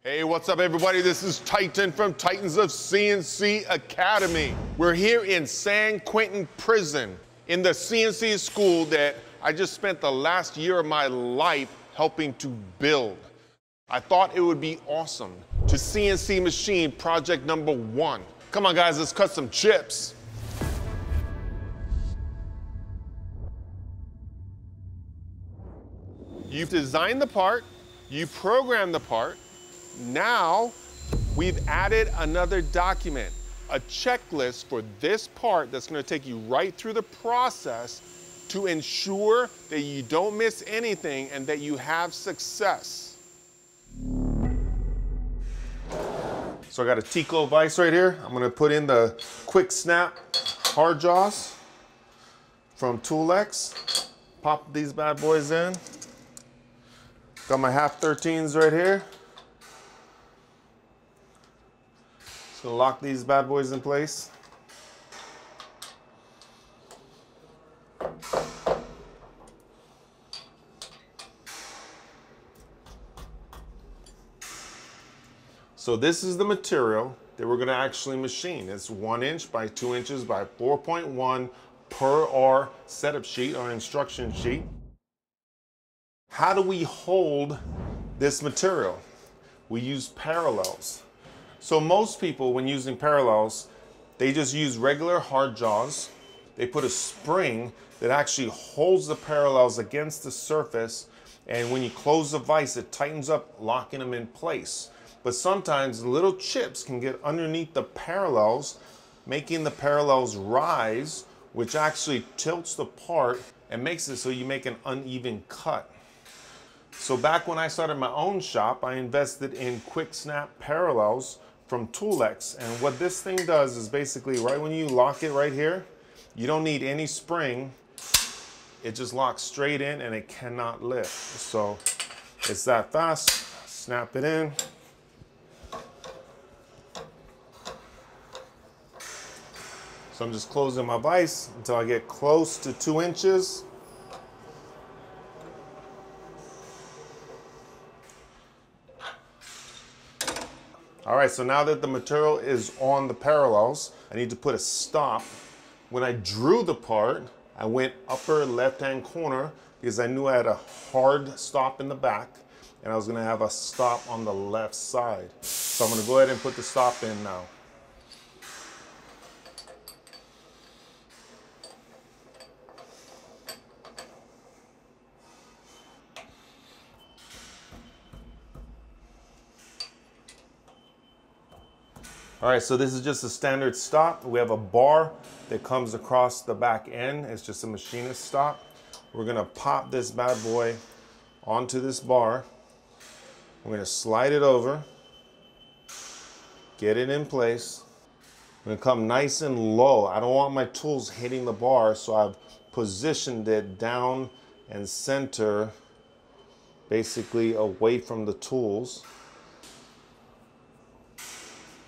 Hey, what's up everybody? This is Titan from Titans of CNC Academy. We're here in San Quentin Prison in the CNC school that I just spent the last year of my life helping to build. I thought it would be awesome to CNC machine project number 1. Come on guys, let's cut some chips. You've designed the part, you programmed the part. Now, we've added another document, a checklist for this part that's going to take you right through the process to ensure that you don't miss anything and that you have success. So I got a Tico vise right here. I'm going to put in the quick snap hard jaws from Toolex. Pop these bad boys in. Got my half 13s right here. So lock these bad boys in place. So this is the material that we're going to actually machine. It's 1 inch by 2 inches by 4.1 per our setup sheet, our instruction sheet. How do we hold this material? We use parallels. So most people, when using parallels, they just use regular hard jaws. They put a spring that actually holds the parallels against the surface, and when you close the vise, it tightens up, locking them in place. But sometimes little chips can get underneath the parallels, making the parallels rise, which actually tilts the part and makes it so you make an uneven cut. So back when I started my own shop, I invested in quick snap parallels from Toolex. And what this thing does is basically right when you lock it right here, you don't need any spring. It just locks straight in and it cannot lift. So it's that fast. Snap it in. So I'm just closing my vise until I get close to 2 inches. All right, so now that the material is on the parallels, I need to put a stop. When I drew the part, I went upper left-hand corner because I knew I had a hard stop in the back and I was gonna have a stop on the left side. So I'm gonna go ahead and put the stop in now. All right, so this is just a standard stop. We have a bar that comes across the back end. It's just a machinist stop. We're gonna pop this bad boy onto this bar. We're gonna slide it over, get it in place. I'm gonna come nice and low. I don't want my tools hitting the bar, so I've positioned it down and center, basically away from the tools.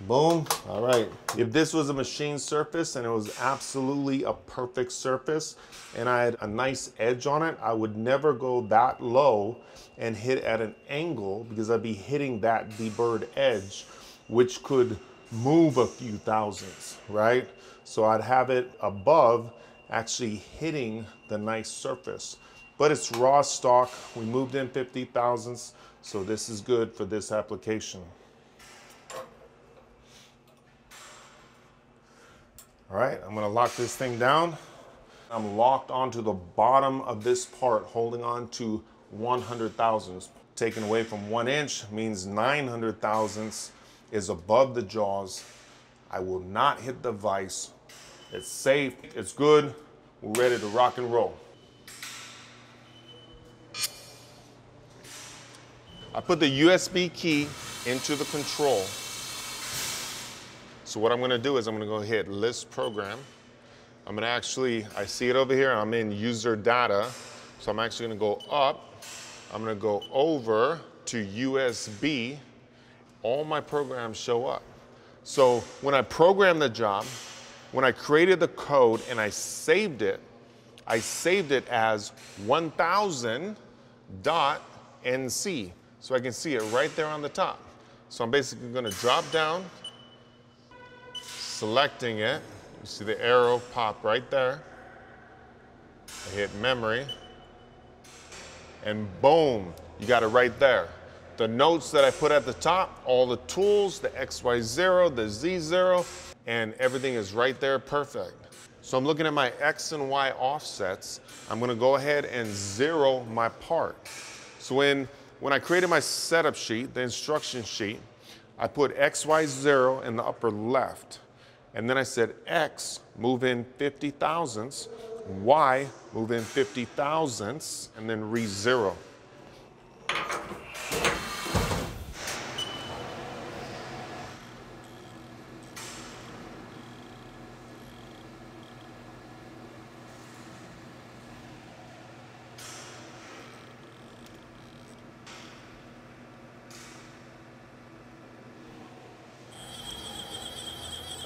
Boom. All right. If this was a machine surface and it was absolutely a perfect surface and I had a nice edge on it, I would never go that low and hit at an angle because I'd be hitting that deburred edge, which could move a few thousandths, right? So I'd have it above actually hitting the nice surface. But it's raw stock. We moved in 50 thousandths, so this is good for this application. All right, I'm gonna lock this thing down. I'm locked onto the bottom of this part, holding on to 100 thousandths. Taken away from 1 inch means 900 thousandths is above the jaws. I will not hit the vise. It's safe, it's good. We're ready to rock and roll. I put the USB key into the control. So what I'm gonna do is I'm gonna go hit list program. I'm gonna actually, I see it over here, I'm in user data. So I'm actually gonna go up. I'm gonna go over to USB. All my programs show up. So when I programmed the job, when I created the code and I saved it as 1000.NC. So I can see it right there on the top. So I'm basically gonna drop down, selecting it. You see the arrow pop right there. I hit memory, and boom, you got it right there. The notes that I put at the top, all the tools, the XY0, the Z0, and everything is right there, perfect. So I'm looking at my X and Y offsets. I'm gonna go ahead and zero my part. So when I created my setup sheet, the instruction sheet, I put XY0 in the upper left. And then I said X, move in 50 thousandths, Y, move in 50 thousandths, and then re-zero.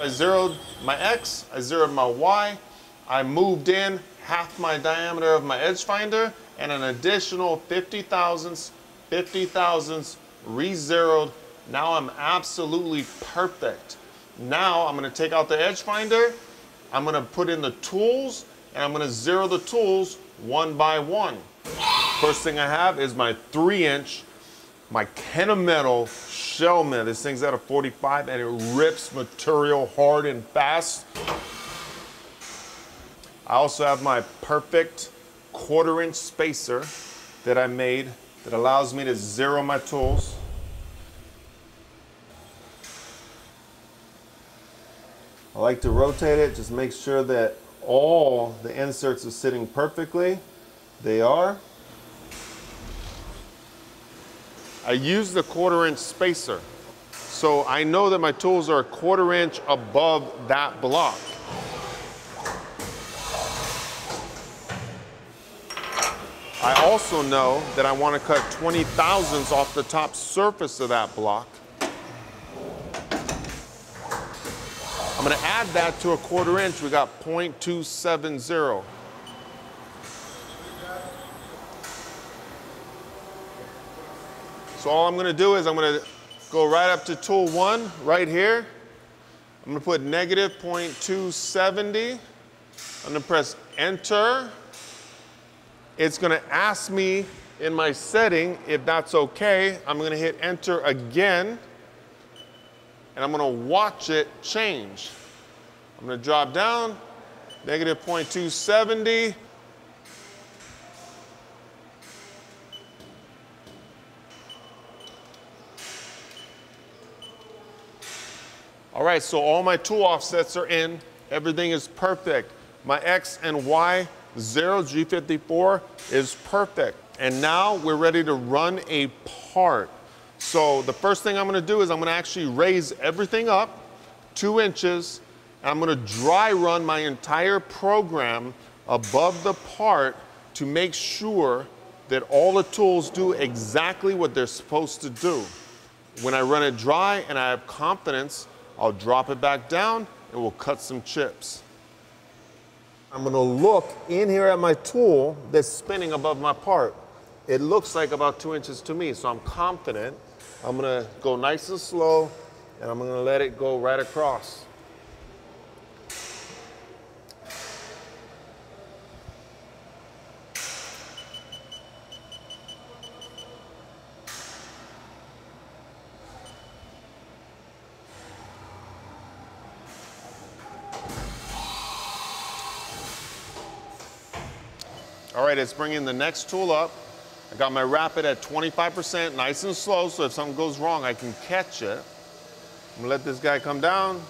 I zeroed my X, I zeroed my Y, I moved in half my diameter of my edge finder and an additional 50 thousandths, re-zeroed. Now I'm absolutely perfect. Now I'm gonna take out the edge finder, I'm gonna put in the tools, and I'm gonna zero the tools one by one. First thing I have is my 3-inch, my Kennametal shell mill. This thing's at a 45 and it rips material hard and fast. I also have my perfect 1/4-inch spacer that I made that allows me to zero my tools. I like to rotate it, just make sure that all the inserts are sitting perfectly. They are. I use the 1/4-inch spacer. So I know that my tools are a 1/4 inch above that block. I also know that I want to cut 20 thousandths off the top surface of that block. I'm going to add that to a 1/4 inch. We got 0.270. So all I'm gonna do is I'm gonna go right up to tool 1, right here. I'm gonna put negative 0.270. I'm gonna press enter. It's gonna ask me in my setting if that's okay. I'm gonna hit enter again, and I'm gonna watch it change. I'm gonna drop down, negative 0.270. All right, so all my tool offsets are in. Everything is perfect. My X and Y 0 G54 is perfect. And now we're ready to run a part. So the first thing I'm gonna do is I'm gonna actually raise everything up 2 inches, and I'm gonna dry run my entire program above the part to make sure that all the tools do exactly what they're supposed to do. When I run it dry and I have confidence, I'll drop it back down and we'll cut some chips. I'm gonna look in here at my tool that's spinning above my part. It looks like about 2 inches to me, so I'm confident. I'm gonna go nice and slow, and I'm gonna let it go right across. All right, it's bringing the next tool up. I got my rapid at 25%, nice and slow, so if something goes wrong, I can catch it. I'm gonna let this guy come down.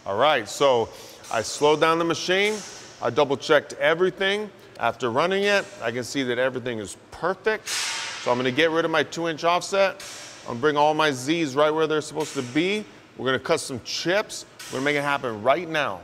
All right, so I slowed down the machine. I double checked everything. After running it, I can see that everything is perfect. So I'm gonna get rid of my 2-inch offset. I'm gonna bring all my Z's right where they're supposed to be. We're gonna cut some chips. We're gonna make it happen right now.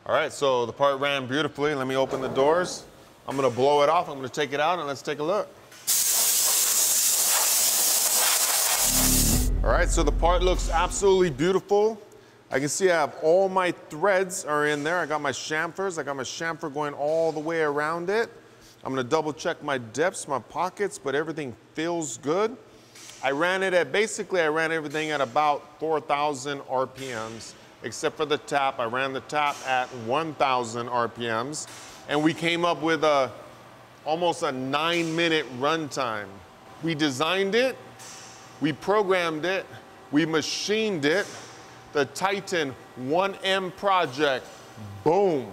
All right, so the part ran beautifully. Let me open the doors. I'm gonna blow it off. I'm gonna take it out and let's take a look. All right, so the part looks absolutely beautiful. I can see I have all my threads are in there. I got my chamfers. I got my chamfer going all the way around it. I'm gonna double check my depths, my pockets, but everything feels good. I ran it at, basically I ran everything at about 4,000 RPMs, except for the tap. I ran the tap at 1,000 RPMs, and we came up with almost a 9-minute runtime. We designed it, we programmed it, we machined it. The TITAN-1M project, boom.